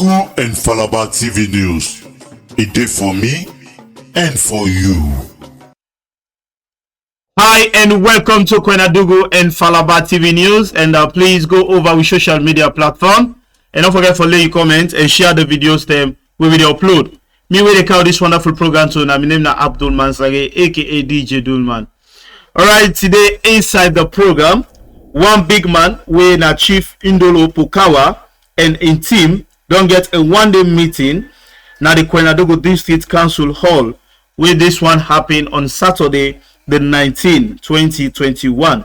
Kwenadugu and Falaba TV News. A day for me and for you. Hi and welcome to Kwenadugu and Falaba TV News, and please go over with social media platform and don't forget to leave your comment and share the videos them we will upload. Me will call this wonderful program to my name na Abdul Mansare aka DJ Dulman. Alright, today inside the program, one big man we na Chief Indolo Pukawa and in team don't get a one-day meeting now the Kwenadugu District Council Hall where this one happened on Saturday the 19th 2021.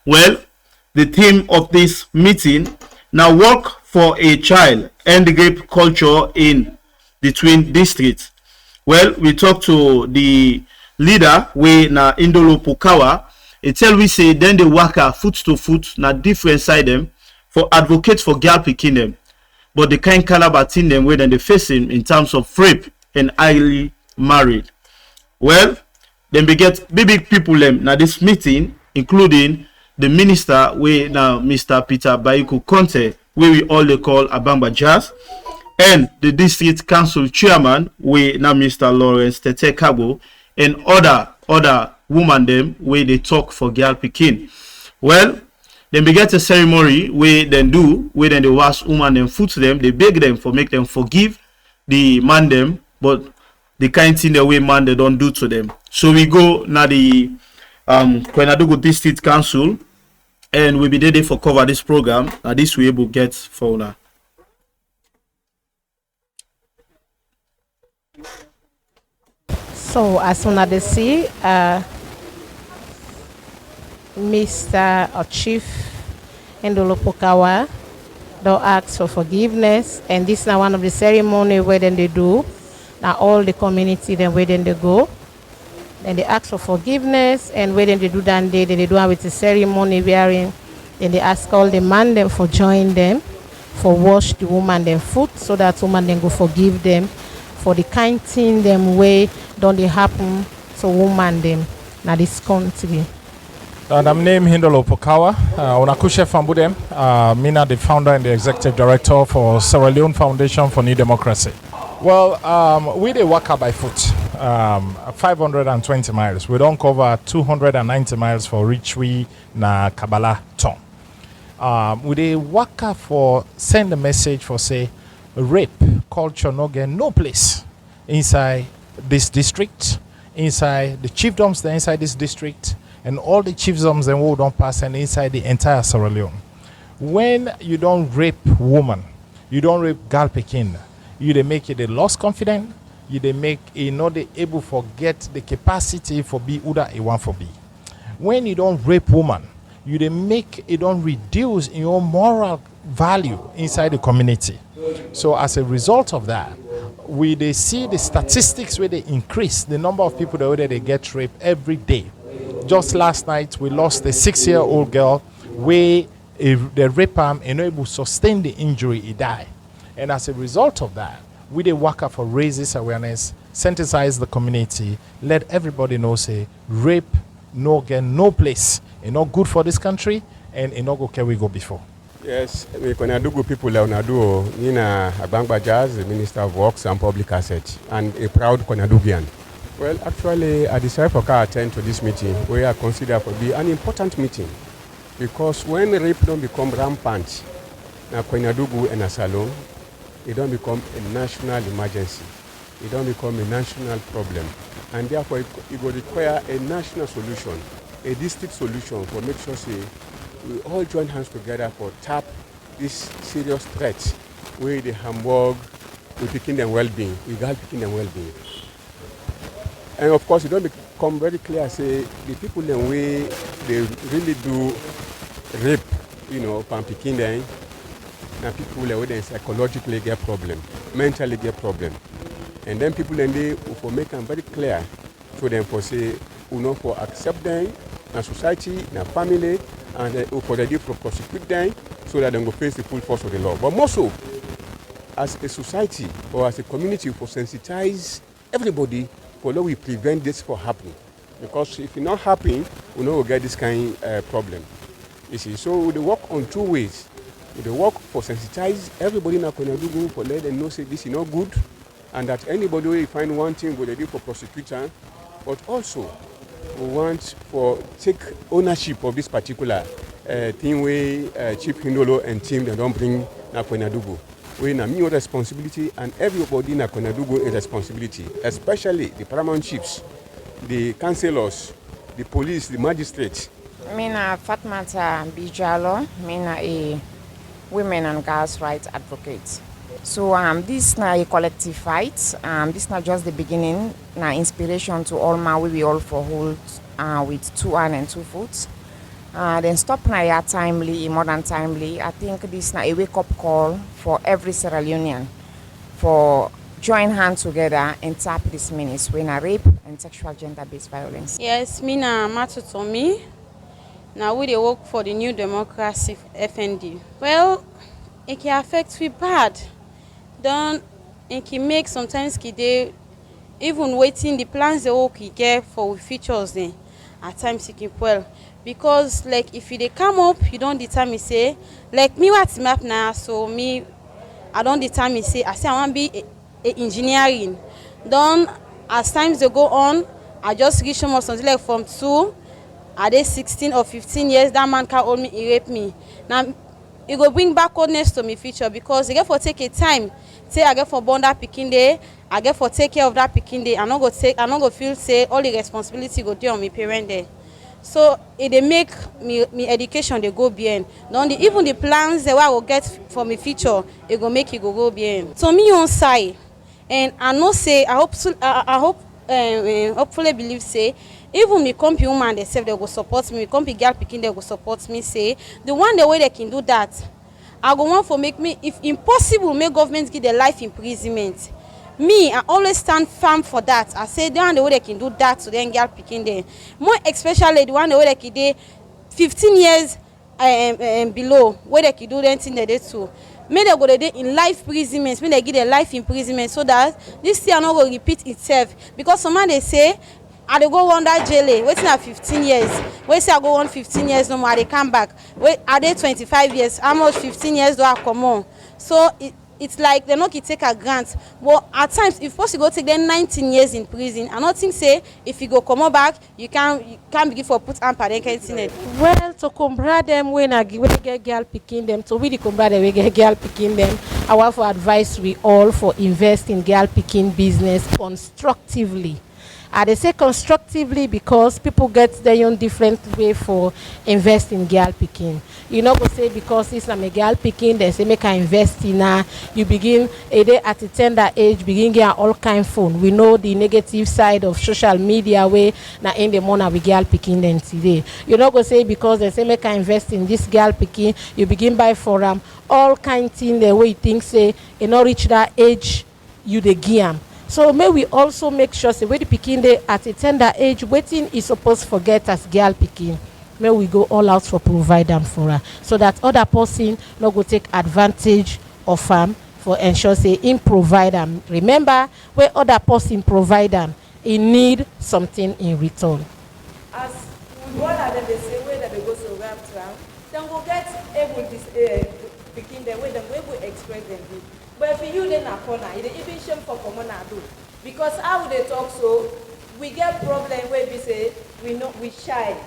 Well, the theme of this meeting now work for a child and the rape culture in the twin districts. Well, we talked to the leader we na Indolo Pukawa. It tell we say then they work foot to foot na different side them for advocate for girl picking them, but the kind caliber thing them where then they facing in terms of rape and highly married. Well, then we get big people them now this meeting, including the minister we now Mr. Peter Baiku Conte, where we all they call Abamba Jazz, and the district council chairman we now Mr. Lawrence Tete Kabo, and other woman them where they talk for girl picking. Well, then we get a ceremony where then they wash woman them foot them, they beg them for make them forgive the man them, but the kind thing the way man they don't do to them. So we go now the Kwenadugu District Council and we be there for cover this program. Now this we able get for now. So as soon as they see Mr. or Chief Indolo Pukawa don't ask for forgiveness, and this is now one of the ceremony where then they do. Now all the community then where then they go. Then they ask for forgiveness, and where then they do that day, then they do it with the ceremony wherein then they ask all the man them for join them, for wash the woman them foot, so that woman then go forgive them for the kind thing them way don't they happen to woman them now this country. I'm named Indolo Pukawa. Unakushe Fambudem. Mina, the founder and the executive director for Sierra Leone Foundation for New Democracy. Well, we dey walk by foot, 520 miles. We don't cover 290 miles for reach we na Kabbalah town. We dey walk for send a message for say rape culture no get no place inside this district, inside the chiefdoms there inside this district, and all the chiefdoms and who don't pass and inside the entire Sierra Leone. When you don't rape woman, you don't rape girl pikin, you they make it they lost confidence, you they make it not they able forget the capacity for be Uda a one for be. When you don't rape woman, you they make it don't reduce in your moral value inside the community. So as a result of that, we they see the statistics where they increase the number of people that they get raped every day. Just last night we lost a 6-year-old girl where the rape arm and able to sustain the injury, he died. And as a result of that, we they work out for raise this awareness, sensitize the community, let everybody know say rape no get no place, and not good for this country, and not go can we go before. Yes, we Kwenadugu people Leonardo, Nina Abamba Jazz, the Minister of Works and Public Assets, and a proud Kwenadugian. Well, actually, I decided for to attend to this meeting, where I consider to be an important meeting, because when rape don't become rampant, now Kwenadugu and Asalon, it don't become a national emergency. It don't become a national problem, and therefore it will require a national solution, a district solution for make sure say we all join hands together for tap this serious threat where the Hamburg we picking them well-being, we got picking them well-being. And of course, it don't become very clear, say, the people in way they really do rape, from picking them, now people where they psychologically get problem, mentally get problem. And then people in they for make them very clear to them for say, for accept them, in society, in family, and for the for prosecute them so that they will face the full force of the law. But more so, as a society or as a community, for sensitize everybody for how we prevent this from happening. Because if it's not happening, we know we'll get this kind of problem. You see, so we work on two ways. They work for sensitize everybody in Akwenadugu for let them know say this is not good, and that anybody will find one thing will do for prosecutor, but also we want for take ownership of this particular thing where Chief Hindolo and team they don't bring Akwenadugu. We na me responsibility and everybody in Akwenadugu is responsibility, especially the paramount chiefs, the councillors, the police, the magistrates. Mina Fatmata Bijalo, Mina a women and girls' rights advocate. So this na a collective fight. This not just the beginning. Na inspiration to all my we all for hold with 2 hands and 2 foot. Then stop na ya timely, more than timely. I think this na a wake up call for every Sierra Leonean for join hands together and tap this menace when a rape and sexual gender-based violence. Yes, Mina Matutomi. Now we dey work for the New Democracy FND. Well, it can affect we bad. Then it can make sometimes they even waiting the plans they work get for features then at times it can well. Because like if they come up, you don't determine say like me what's map now, so me I don't determine say I want to be a engineering. Then as times they go on, I just reach something like from 2. Are they 16 or 15 years? That man can hold me, he rape me. Now it go bring backwardness to me future because I get for take a time. Say I get for born that picking day, I get for take care of that picking day. I not go feel say all the responsibility go do on me parent there. So it they make me education they go behind. Even the plans that I will get for me future, it go make it go behind. So me on side, and I know say I hopefully believe say even me company woman themselves they go support me come be girl picking they go support me say the one the way they can do that I go want for make me if impossible make government give the life imprisonment. Me, I always stand firm for that. I say the one the way they can do that to them girl picking there. More especially the one the way they can do 15 years and below where they can do anything they do too. May they go there in life imprisonment, may they give the life imprisonment so that this thing not go repeat itself. Because someone they say I dey go under jail, waiting at 15 years. Wait say I go on 15 years no more, I dey come back. Wait, are they 25 years? How much 15 years do I come on? So it's like they not take a grant. But at times, if possible, go take them 19 years in prison. I not think say if you go come back, you can't begin for put on parenting. Well, to combat them when I get girl picking them, to really combat them we get girl picking them, I want to advise we all for invest in girl picking business constructively. They say constructively because people get their own different way for invest in girl picking. You know, go say because it's a girl picking, they say make I invest in her. You begin a day at a tender age, begin getting all kind of phone. We know the negative side of social media way now in the morning we girl picking them today. You know, go say because they say make I invest in this girl picking, you begin buy for all kind of thing the way you think say you not reach that age you the gear. So may we also make sure say when the picking day at a tender age, waiting is supposed to forget as girl picking. May we go all out for provide them for her, so that other person not go take advantage of them for ensure say in provide them. Remember, where other person provide them, he need something in return. As one of them they say where they go so ramp around, then we'll get able this picking the way them we will express them. But if you then a corner, it even shame for common do. Because how they talk so, we get problem where we say we shy.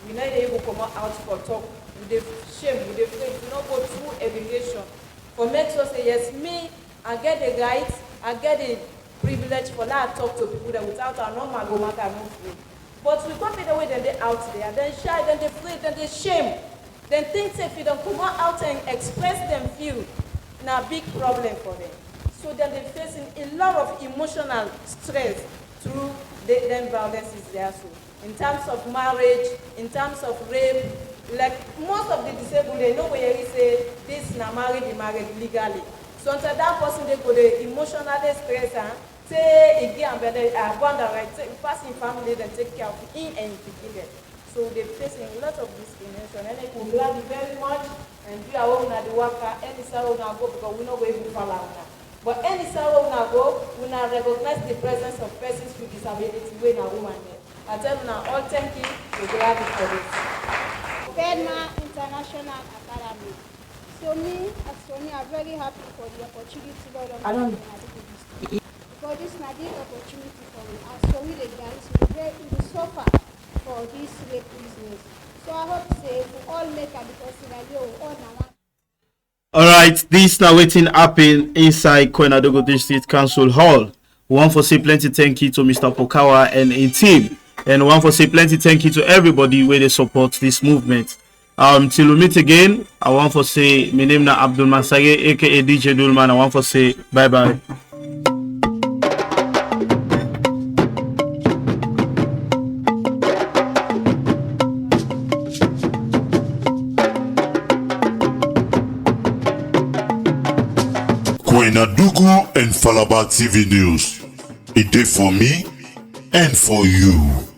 We not able to come out for talk. With the shame, with the faith, we not go through education. For make sure say yes, me, I get the rights, I get the privilege for that talk to people that without a normal go matter no free. But we got the way that they out there, then shy, then they afraid, then they shame. Then things if you don't come out and express them feel. Now big problem for them. So then they're facing a lot of emotional stress through them violences there. So in terms of marriage, in terms of rape, like most of the disabled, they know where you say this na married legally. So until that person they go the emotionally stress and say again abandon right, pass in family then take care of him and begin. So they're facing a lot of discrimination. And we glad you very much. And we are all the worker. Any sorrow now go because we know where we fall out now. But any sorrow now go, we now recognize the presence of persons with disability when a woman there. I tell you now, all thank you. We're glad for this. Bedma International Academy. So me, I'm very happy for the opportunity God of because this is not the opportunity for me. As for me, the guys will suffer for this rape business. So I hope say we all make a because all now. All right, this now waiting happen inside Kwenadogo District Council Hall. One for say plenty thank you to Mr. Pokawa and his team, and one for say plenty thank you to everybody where they support this movement. Till we meet again, I want to say my name na Abdul Masage, aka DJ Dulman. I want to say bye bye. Kwenadogo and Falaba TV News. A day for me and for you.